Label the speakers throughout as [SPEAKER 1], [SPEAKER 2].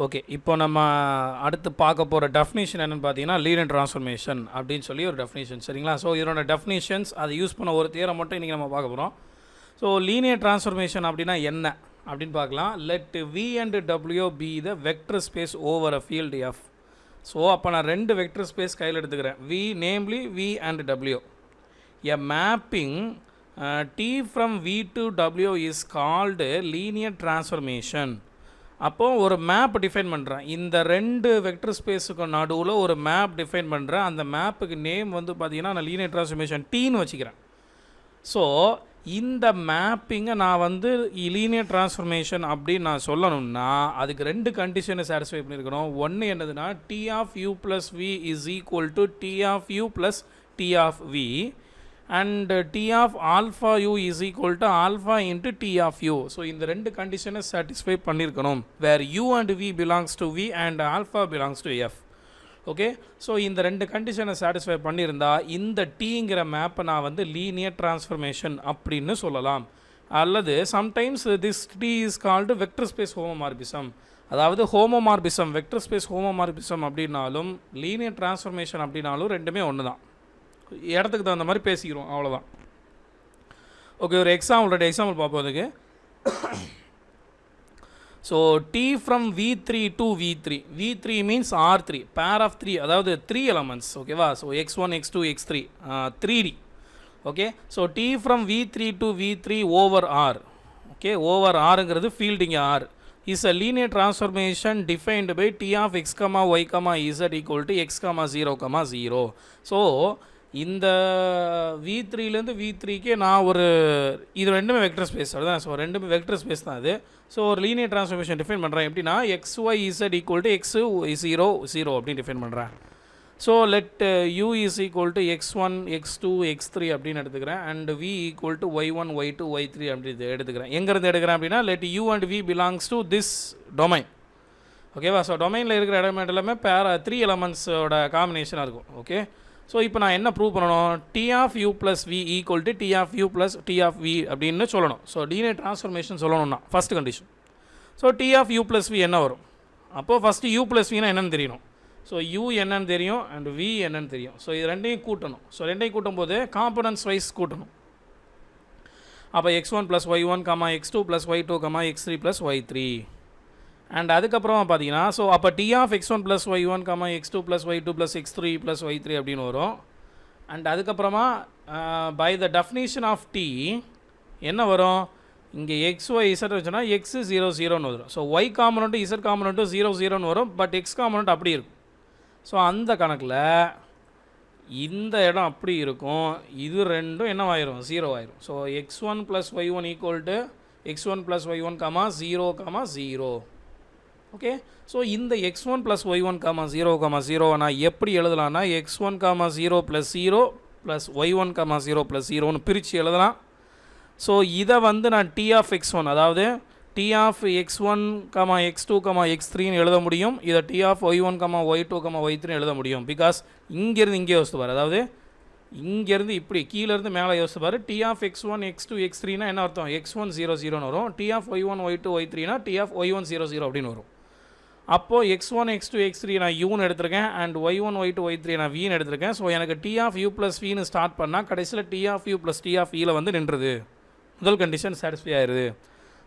[SPEAKER 1] Okay. இப்போ நம்ம அடுத்து பார்க்க போகிற டெஃபினிஷன் என்னென்னு பார்த்தீங்கன்னா லீனியர் ட்ரான்ஸ்ஃபர்மேஷன் அப்படின்னு சொல்லி ஒரு டெஃபினிஷன். சரிங்களா? ஸோ இதோட டெஃபினிஷன்ஸ் அதை யூஸ் பண்ண ஒரு தியரம் மட்டும் இன்றைக்கி நம்ம பார்க்க போகிறோம். ஸோ லீனியர் ட்ரான்ஸ்ஃபர்மேஷன் அப்படின்னா என்ன அப்படின்னு பார்க்கலாம். Let V and W be the vector space over a field F. So அப்போ நான் ரெண்டு வெக்டர் ஸ்பேஸ் கையில் எடுத்துக்கிறேன். V namely V and W. A mapping T from V to W is called linear transformation. அப்போது ஒரு map define பண்ணுறேன். இந்த ரெண்டு வெக்டர் ஸ்பேஸுக்கு நடுவில் ஒரு மேப் டிஃபைன் பண்ணுறேன். அந்த மேப்புக்கு நேம் வந்து பார்த்திங்கன்னா நான் லீனியர் ட்ரான்ஸ்ஃபர்மேஷன் டீன்னு வச்சுக்கிறேன். ஸோ இந்த மேப்பிங்கை நான் வந்து லீனியர் ட்ரான்ஸ்ஃபர்மேஷன் அப்படின்னு நான் சொல்லணும்னா அதுக்கு ரெண்டு கண்டிஷனை சாட்டிஸ்ஃபை பண்ணியிருக்கணும். ஒன்று என்னதுன்னா T of you plus v is equal to T of you plus T of v and t of alpha u is equal to alpha into t of u. So இந்த ரெண்டு கண்டிஷனை சாட்டிஸ்ஃபை பண்ணியிருக்கணும். where u and v belongs to v and alpha belongs to f. Okay. So இந்த ரெண்டு கண்டிஷனை satisfy பண்ணியிருந்தா இந்த டீங்கிற மேப்பை நான் வந்து லீனியர் ட்ரான்ஸ்ஃபர்மேஷன் அப்படின்னு சொல்லலாம். அல்லது sometimes this T is called vector space homomorphism. அதாவது ஹோமோமார்பிசம் வெக்டர் ஸ்பேஸ் ஹோமோமார்பிசம் அப்படின்னாலும் லீனியர் ட்ரான்ஸ்ஃபர்மேஷன் அப்படின்னாலும் ரெண்டுமே ஒன்று தான். இடத்துக்கு தகுந்த மாதிரி பேசிக்கிறோம், அவ்வளோதான். ஓகே. ஒரு எக்ஸாம்பிள் பார்ப்போம் அதுக்கு. So T from v3 to v3 means R3 pair of 3, அதாவது 3 எலமெண்ட்ஸ். ஓகேவா? So x1 x2 x3 3D. Okay. So T from v3 to v3 over R. Okay. Over ஆருங்கிறது fielding R is a linear transformation defined by T of x, y, z equal to x, 0, 0. So இந்த v3லேருந்து v3க்கே நான் ஒரு இது ரெண்டுமே vector space அதுதான். So ரெண்டுமே வெக்டர் ஸ்பேஸ் தான் அது. ஸோ ஒரு லீனியர் ட்ரான்ஸ்ஃபர்மேஷன் டிஃபைன் பண்ணுறேன் எப்படின்னா x, y, z equal to x, 0, 0 அப்படின்னு டிஃபைன் பண்ணுறேன். So let u is equal to x1 x2 x3 அப்படின்னு எடுத்துக்கிறேன். And v equal to y1 y2 y3 அப்படி எடுத்துக்கிறேன். எங்கேருந்து எடுக்கிறேன் அப்படின்னா let u and v belongs to this domain. ஓகேவா? ஸோ டொமைனில் இருக்கிற எலமெண்ட் எல்லாமே 3 எலமெண்ட்ஸோட காம்பினேஷனாக இருக்கும். ஓகே. ஸோ இப்போ நான் என்ன ப்ரூவ் பண்ணணும்? T of you plus V equal to T of you plus T of V அப்படின்னு சொல்லணும். ஸோ லீனியர் ட்ரான்ஸ்ஃபர்மேஷன் சொல்லணும்னா first condition. So T of you plus V என்ன வரும்? அப்போது ஃபஸ்ட்டு யூ ப்ளஸ் வினா என்னென்னு தெரியணும். ஸோ யூ என்னன்னு தெரியும் அண்ட் வி என்னன்னு தெரியும். ஸோ இது ரெண்டையும் கூட்டணும். ஸோ ரெண்டையும் கூட்டும் போது காம்பனன்ட்ஸ் வைஸ் கூட்டணும். அப்போ x1 plus y1 x2 plus y2 x3 plus y3. And அதுக்கப்புறமா பார்த்தீங்கன்னா ஸோ அப்போ T of x1 plus y1 x2 plus y2 plus x3 plus y3 அப்படின்னு வரும். அண்ட் அதுக்கப்புறமா by the definition of T என்ன வரும்? இங்கே எக்ஸ் ஒய் இசட் வச்சுன்னா எக்ஸ் 0 0ன்னு வரும். ஸோ ஒய் காம்பனண்ட்டும் இசட் காம்பனண்ட்டும் 0 0ன்னு வரும். பட் எக்ஸ் காம்பனண்ட் அப்படி இருக்கும். ஸோ அந்த கணக்கில் இந்த இடம் அப்படி இருக்கும். இது ரெண்டும் என்னவாயிரும்? 0 ஆயிரும். So x1 plus y1 equal to x1 plus y1 0 0. Okay. So இந்த x1 ப்ளஸ் y1 0 0 நான் எப்படி எழுதலாம்னா x1 0 plus 0 plus y1 0 plus 0ன்னு பிரித்து எழுதலாம். ஸோ இதை வந்து நான் டி ஆஃப் x1 அதாவது டி ஆஃப் x1 x2 x3ன்னு எழுத முடியும். இதை டி ஆஃப் y1 y2 y3ன்னு எழுத முடியும். பிகாஸ் இங்கேருந்து இங்கே யோசித்து பாரு. அதாவது இங்கேருந்து இப்படி கீழேருந்து மேலே யோசித்து பாரு. டி ஆஃப் x1 x2 x3னா என்ன அர்த்தம்? x1 0 0ன்னு வரும். டி ஆஃப் y1 y2 y3னா டி ஆஃப் y1 0 0 அப்படின்னு வரும். அப்போது x1 x2 x3 நான் யூன்னு எடுத்திருக்கேன் அண்ட் y1 y2 y3 நான் வின்னு எடுத்திருக்கேன். ஸோ எனக்கு டி ஆஃப் யூ ப்ளஸ் வின்னு ஸ்டார்ட் பண்ணால் கடைசியில் T of you plus T of இயில் வந்து நின்றுது. முதல் கண்டிஷன் சாட்டிஸ்ஃபை ஆயிடுது.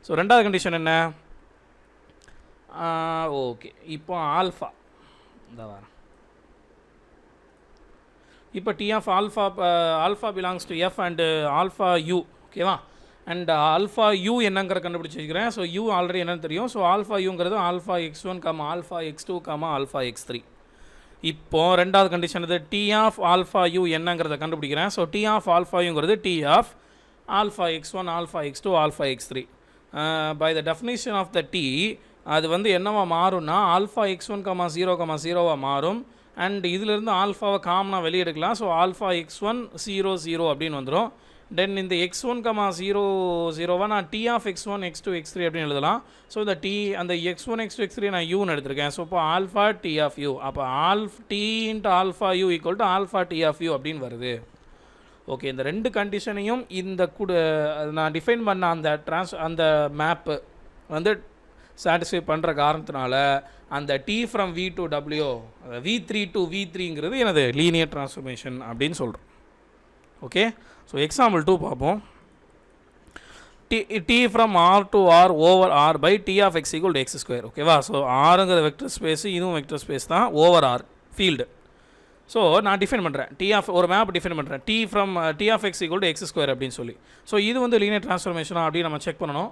[SPEAKER 1] ஸோ ரெண்டாவது கண்டிஷன் என்ன? ஓகே. இப்போ ஆல்ஃபா இந்த வாரம் இப்போ T of alpha belongs to F and alpha U. ஓகேவா? அண்ட் ஆல்ஃபா யூ என்னங்கிற கண்டுபிடிச்சி வச்சுக்கிறேன். ஸோ யூ ஆல்ரெடி என்னன்னு தெரியும். ஸோ ஆல்ஃபா யூங்கிறது alpha x1 alpha x2 alpha x3. இப்போது ரெண்டாவது கண்டிஷன் இது டி ஆஃப் ஆல்ஃபா யூ என்னங்கிறத கண்டுபிடிக்கிறேன். ஸோ டி ஆஃப் ஆல்ஃபா யூங்கிறது T of alpha x1 alpha x2 alpha x3. By the definition of the T அது வந்து என்னவா மாறும்னா ஆல்ஃபா x1 0 0வாக மாறும். அண்ட் இதிலிருந்து ஆல்ஃபாவை காமனாக வெளியெடுக்கலாம். ஸோ ஆல்ஃபா x1 0 0 அப்படின்னு வந்துடும். தென் இந்த x1 0 0வா நான் D of x1 x2 x3 அப்படின்னு எழுதலாம். ஸோ இந்த டி அந்த x1 x2 x3 நான் யூன்னு எடுத்திருக்கேன். ஸோ இப்போ ஆல்ஃபா டி ஆஃப் யூ. அப்போ T into alpha U equal to alpha T of U அப்படின்னு வருது. ஓகே. இந்த ரெண்டு கண்டிஷனையும் இந்த நான் டிஃபைன் பண்ண அந்த மேப்பு வந்து சாட்டிஸ்ஃபை பண்ணுற காரணத்தினால அந்த T from V to W V3 to V3ங்கிறது எனது லீனியர் ட்ரான்ஸ்ஃபர்மேஷன் அப்படின்னு சொல்கிறோம். ஓகே, ஸோ எக்ஸாம்பிள் 2 பார்ப்போம். T from R to R over R by T of X equal to X square. ஓகேவா? ஸோ ஆறுங்கிற வெக்டர் ஸ்பேஸு, இதுவும் வெக்டர் ஸ்பேஸ் தான், over R field. So நான் டிஃபைன் பண்ணுறேன், ஒரு மேப் டிஃபைன் பண்ணுறேன், T of X equal to X square அப்படின்னு சொல்லி. ஸோ இது வந்து லீனியர் ட்ரான்ஸ்ஃபர்மேஷனாக அப்படின்னு நம்ம செக் பண்ணணும்.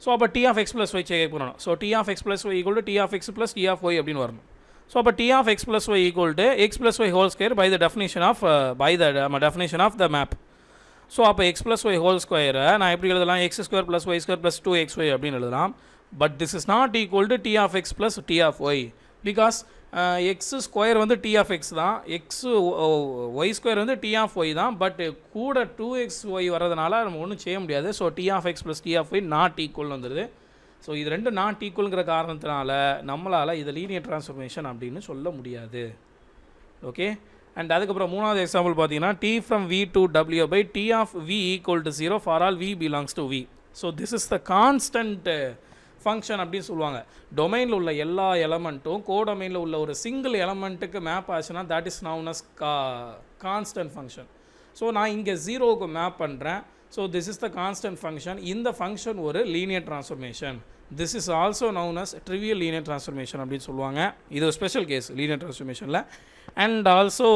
[SPEAKER 1] ஸோ அப்போ T of X plus Y check பண்ணணும். So T of X plus Y equal to T of X plus T of Y அப்படின்னு வரணும். ஸோ அப்போ T of X plus Y equal to X plus Y whole square by the definition of the map. So அப்போ X plus Y whole ஸ்கொயரை நான் எப்படி எழுதலாம்? X square plus Y square plus 2xy அப்படின்னு எழுதலாம். But this is not equal to T of X plus T of Y, because X square வந்து T of X தான், Y square வந்து T of Y தான். But கூட 2xy வர்றதுனால நம்ம ஒன்றும் செய்ய முடியாது. So T of X plus T of Y not equal வந்துடுது. ஸோ இது ரெண்டும் நாட் ஈக்குவலுங்கிற காரணத்தினால நம்மளால் இது லீனியர் ட்ரான்ஸ்ஃபர்மேஷன் அப்படின்னு சொல்ல முடியாது. ஓகே, அண்ட் அதுக்கப்புறம் மூணாவது எக்ஸாம்பிள் பார்த்தீங்கன்னா T from V to W by T of V equal to 0 for all V belongs to V. So this is the constant function அப்படின்னு சொல்லுவாங்க. டொமைனில் உள்ள எல்லா எலமெண்ட்டும் கோடொமைனில் உள்ள ஒரு சிங்கிள் எலமெண்ட்டுக்கு மேப் ஆச்சுன்னா that is known as constant function. So நான் இங்கே 0க்கு மேப் பண்ணுறேன். So this is the constant function. இந்த ஃபங்க்ஷன் ஒரு linear transformation. This is also known as trivial linear transformation அப்படின்னு சொல்லுவாங்க. இது ஒரு ஸ்பெஷல் கேஸ் லீனியர் ட்ரான்ஸ்ஃபர்மேஷனில். அண்ட் ஆல்சோ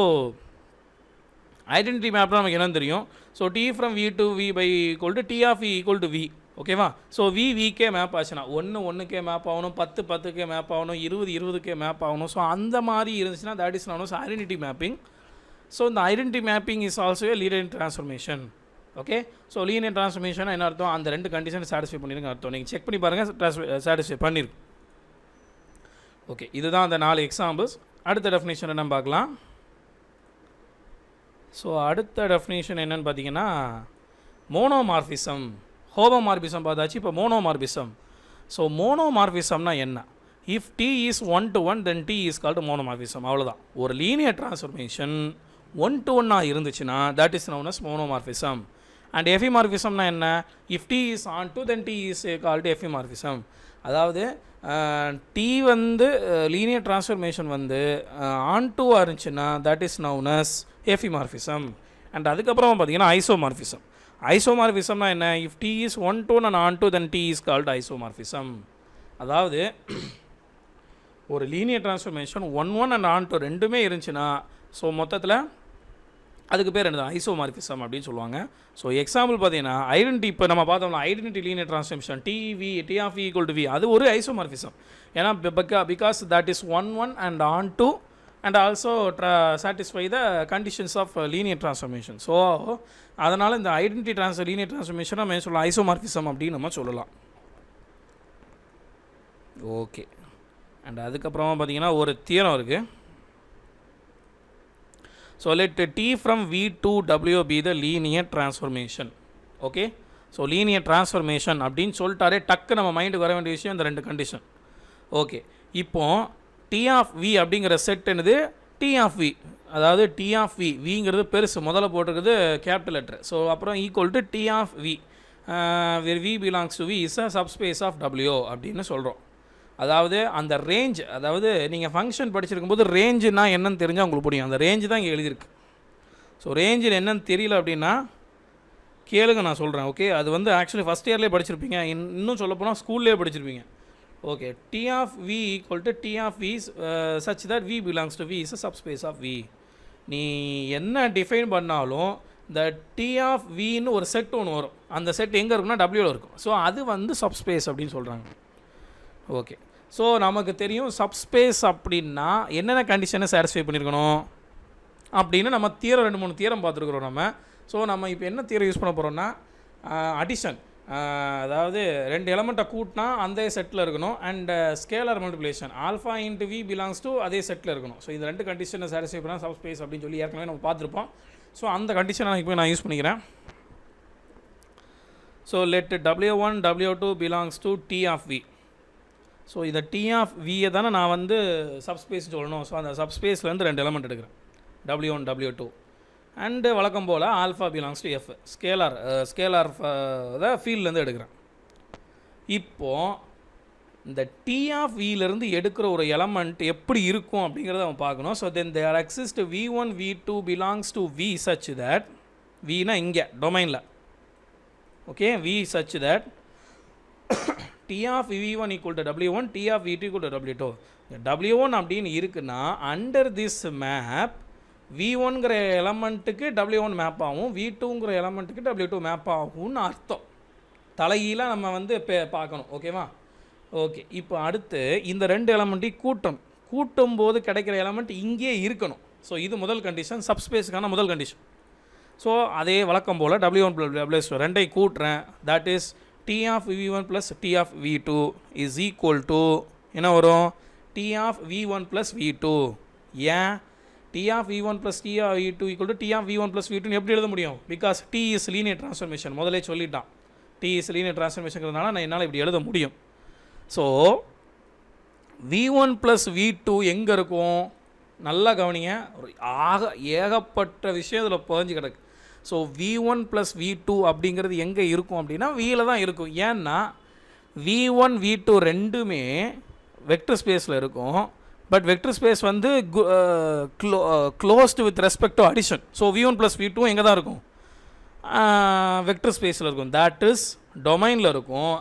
[SPEAKER 1] ஐடென்டிட்டி மேப்னா நமக்கு என்னன்னு தெரியும். So T from V to V by equal to T of V equal to V. ஓகேவா? ஸோ விக்கே மேப் ஆச்சுன்னா 1 மேப் ஆகணும், 10 மேப் ஆகணும், 20 மேப் ஆகணும். ஸோ அந்த மாதிரி இருந்துச்சுன்னா that is known as identity mapping. So இந்த identity mapping is also a linear transformation. Okay, so linear transformation என்ன அர்த்தம்? அந்த ரெண்டு கண்டிஷன் சாட்டிஸ்ஃபை பண்ணிருங்க அர்த்தம். நீங்கள் செக் பண்ணி பாருங்கள், சாட்டிஸ்ஃபை பண்ணிருக்கு. ஓகே, இதுதான் அந்த 4 எக்ஸாம்பிள்ஸ். அடுத்த டெஃபினேஷன் என்ன பார்க்கலாம். ஸோ அடுத்த டெஃபினேஷன் என்னன்னு பார்த்தீங்கன்னா மோனோமார்ஃபிசம். ஹோமோமார்பிசம் பார்த்தாச்சு, இப்போ மோனோமார்பிசம். ஸோ மோனோமார்பிசம்னா என்ன? If T is 1 to 1 then T is called monomorphism. அவ்வளோதான். ஒரு லீனியர் ட்ரான்ஸ்ஃபர்மேஷன் 1 to 1 இருந்துச்சுன்னா that is known as monomorphism. And எஃபிமார்பிசம்னா என்ன? If T is onto then T is called epimorphism. அதாவது டி வந்து லீனியர் ட்ரான்ஸ்ஃபர்மேஷன் வந்து on டூவாக இருந்துச்சுன்னா that is known as epimorphism. And அதுக்கப்புறம் பார்த்தீங்கன்னா ஐசோமார்பிசம். ஐசோமார்பிசம்னா என்ன? If T is 1 to 1 and on to then T is called isomorphism. அதாவது ஒரு linear transformation 1 and on to ரெண்டுமே இருந்துச்சுன்னா ஸோ மொத்தத்தில் அதுக்கு பேர் என்ன? ஐசோமார்பிசம் அப்படின்னு சொல்லுவாங்க. ஸோ எக்ஸாம்பிள் பார்த்தீங்கன்னா ஐடென்டி, இப்போ நம்ம பார்த்தோம்னா identity linear transformation T of V equal to V, அது ஒரு ஐசோமார்பிசம். ஏன்னா because that is 1 and on to and also satisfy the conditions of linear transformation. So அதனால் இந்த ஐடென்டிட்டி லீனியர் ட்ரான்ஸ்ஃபர்மேஷன் நம்ம சொல்லலாம் ஐசோமார்பிசம் அப்படின்னு நம்ம சொல்லலாம். ஓகே, அண்ட் அதுக்கப்புறமா பார்த்தீங்கன்னா ஒரு தியரம் இருக்குது. So let T from V to W be the linear transformation. Okay, so linear transformation அப்படின்னு சொல்லிட்டாரே டக்கு நம்ம மைண்டுக்கு வர வேண்டிய விஷயம் இந்த ரெண்டு கண்டிஷன். ஓகே, இப்போது டி ஆஃப் வி அப்படிங்கிற செட் என்னது? டி ஆஃப் வி, அதாவது டி ஆஃப் விங்கிறது பெருசு, முதல்ல போட்டிருக்குது கேபிட்டல் லெட்டர். ஸோ அப்புறம் equal to T of V where V belongs to V is a subspace of W அப்படின்னு சொல்கிறோம். அதாவது அந்த ரேஞ்ச், அதாவது நீங்கள் ஃபங்க்ஷன் படிச்சிருக்கும்போது ரேஞ்சுனா என்னன்னு தெரிஞ்சால் உங்களுக்கு புரியும். அந்த ரேஞ்சு தான் இங்கே எழுதியிருக்கு. ஸோ ரேஞ்சில் என்னன்னு தெரியல அப்படின்னா கேளுங்க, நான் சொல்கிறேன். ஓகே, அது வந்து ஆக்சுவலி ஃபஸ்ட் இயர்லேயே படிச்சிருப்பீங்க, இன்னும் சொல்லப்போனால் ஸ்கூல்லேயே படிச்சிருப்பீங்க. Okay, T of V equal to T of V such that V belongs to V is a subspace of V. நீ என்ன டிஃபைன் பண்ணாலும் இந்த டி ஆஃப் வின்னு ஒரு செட் ஒன்று வரும். அந்த செட் எங்கே இருக்குன்னா டபிள்யூவில் இருக்கும். ஸோ அது வந்து சப்ஸ்பேஸ் அப்படின்னு சொல்கிறாங்க. ஓகே, ஸோ நமக்கு தெரியும் சப்ஸ்பேஸ் அப்படின்னா என்னென்ன கண்டிஷனை சாட்டிஸ்ஃபை பண்ணியிருக்கணும் அப்படின்னு நம்ம தியரம் 2-3 தியரம் பார்த்துருக்குறோம் நம்ம. ஸோ நம்ம இப்போ என்ன தியரம் யூஸ் பண்ண போகிறோம்னா அடிஷன், அதாவது 2 எலமெண்ட்டை கூட்டினா அந்த செட்டில் இருக்கணும். And scalar multiplication alpha into V belongs to அதே செட்டில் இருக்கணும். ஸோ இந்த 2 கண்டிஷனை சாட்டிஸ்ஃபை பண்ணால் சப்ஸ்பேஸ் அப்படின்னு சொல்லி ஏற்கனவே நம்ம பார்த்துருப்போம். ஸோ அந்த கண்டிஷனை இப்போ நான் யூஸ் பண்ணிக்கிறேன். So let W1 W2 belongs to T of V. So இந்த டி ஆஃப் வியை தானே நான் வந்து சப்ஸ்பேஸ் சொல்லணும். ஸோ அந்த சப்ஸ்பேஸ்லேருந்து 2 எலமெண்ட் எடுக்கிறேன், W1 W2. அண்டு வழக்கம் போல் alpha belongs to F, scalar ஃபீல்ட்லேருந்து எடுக்கிறேன். இப்போது இந்த டி ஆஃப் வியிலேருந்து எடுக்கிற ஒரு எலமெண்ட் எப்படி இருக்கும் அப்படிங்கிறத நம்ம பார்க்கணும். So then there exist v1 v2 belongs to v such that vனா இங்கே டொமைனில் okay v such that t of v1 equal to w1 t of v2 equal to w2. w1 அப்படின்னு இருக்குன்னா அண்டர் திஸ் மேப் v1ங்கிற எலமெண்ட்டுக்கு w1 map ஆகும், v2ங்கிற எலமெண்ட்டுக்கு w2 map ஆகும்னு அர்த்தம். தலைகீழாக நம்ம வந்து பார்க்கணும். ஓகேவா? ஓகே, இப்போ அடுத்து இந்த ரெண்டு எலமெண்ட்டையும் கூட்டும் போது கிடைக்கிற எலமெண்ட் இங்கே இருக்கணும். ஸோ இது முதல் கண்டிஷன், சப்ஸ்பேஸுக்கான முதல் கண்டிஷன். ஸோ அதே வழக்கம் போல் w1 + w2 ரெண்டையும் கூட்டுறேன். That is t of v1 + t of v2 is equal to என்ன வரும்? t of v1 + v2. ஏன் t of v1 + t of v2 equal to t of v1 + v2 எப்படி எழுத முடியும்? Because t is linear transformation. முதலே சொல்லிட்டான் t is linear transformationங்கிறதுனால நான் என்னால் இப்படி எழுத முடியும். ஸோ v1 + v2 எங்கே இருக்கும்? நல்லா கவனிங்க, ஏகப்பட்ட விஷயம் இதில் புரிஞ்சு கிடக்கு. ஸோ v1 + v2 அப்படிங்கிறது எங்கே இருக்கும் அப்படின்னா வியில் தான் இருக்கும். ஏன்னா v1 v2 ரெண்டுமே வெக்டர் ஸ்பேஸில் இருக்கும். பட் வெக்டர் ஸ்பேஸ் வந்து closed with respect to addition. So v1 + v2 எங்கே தான் இருக்கும்? வெக்டர் ஸ்பேஸில் இருக்கும். தட் இஸ் டொமைனில் இருக்கும்.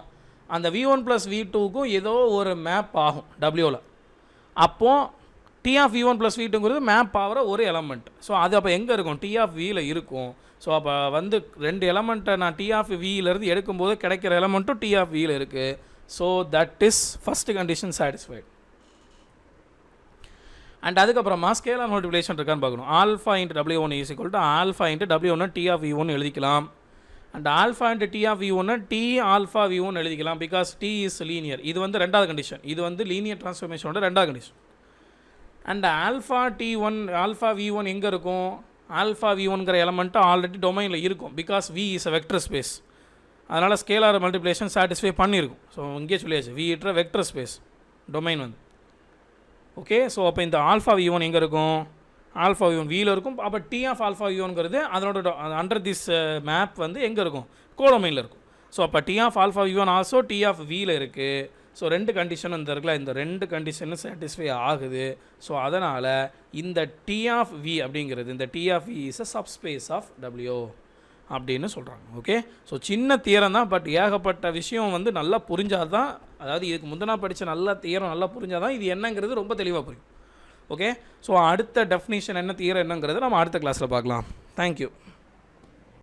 [SPEAKER 1] அந்த v1 + v2க்கும் ஏதோ ஒரு மேப் ஆகும் டபிள்யூவில். அப்போது t of v1 + v2ங்கிறது மேப் ஆகிற ஒரு எலமெண்ட். ஸோ அது அப்போ எங்கே இருக்கும்? t of vயில் இருக்கும். ஸோ அப்போ வந்து ரெண்டு எலமெண்ட்டை நான் t of vயிலேருந்து எடுக்கும்போது கிடைக்கிற எலமெண்ட்டும் t of vயில் இருக்குது. So that is first condition satisfied. And அதுக்கப்புறமா ஸ்கேலார் மல்டிப்ளிகேஷன் இருக்கான்னு பார்க்கணும். Alpha × w1 is equal to alpha × w1 t of v1 எழுதிக்கலாம். And alpha × t of v1 t alpha v1 எழுதிக்கலாம். Because t is linear. இது வந்து ரெண்டாவது condition. இது வந்து லீனியர் ட்ரான்ஸ்ஃபர்மேஷனோட ரெண்டாவது condition. And alpha t1 alpha v1 எங்கே இருக்கும்? ஆல்ஃபா v1ங்கிற எலமெண்ட்டு ஆல்ரெடி டொமைனில் இருக்கும். Because v is a vector space. அதனால் ஸ்கேலார் மல்டிப்ளிகேஷன் சாட்டிஸ்ஃபை பண்ணியிருக்கும். ஸோ இங்கே சொல்லியாச்சு, v இட்ற வெக்டர் ஸ்பேஸ் டொமைன் வந்து. ஓகே, ஸோ அப்போ இந்த ஆல்ஃபா v1 எங்கே இருக்கும்? ஆல்ஃபா v1 வியில் இருக்கும். அப்போ t ஆஃப் ஆல்ஃபா v1ங்கிறது அதனோட அண்டர் திஸ் மேப் வந்து எங்கே இருக்கும்? கோடொமைனில் இருக்கும். ஸோ அப்போ t of alpha v1 also t of வியில் இருக்குது. ஸோ ரெண்டு கண்டிஷனும் இந்த இருக்குல்ல, இந்த ரெண்டு கண்டிஷனும் சாட்டிஸ்ஃபை ஆகுது. ஸோ அதனால் இந்த t ஆஃப் v அப்படிங்கிறது, இந்த t of v is a subspace of w அப்படின்னு சொல்கிறாங்க. ஓகே, ஸோ சின்ன தியரம் தான், பட் ஏகப்பட்ட விஷயம் வந்து நல்லா புரிஞ்சால் தான், அதாவது இதுக்கு முந்தினா படித்த நல்ல தியரம் நல்லா புரிஞ்சால் தான் இது என்னங்கிறது ரொம்ப தெளிவாக புரியும். ஓகே, ஸோ அடுத்த டெஃபினிஷன் என்ன, தியரம் என்னங்கிறது நம்ம அடுத்த கிளாஸில் பார்க்கலாம். தேங்க்யூ.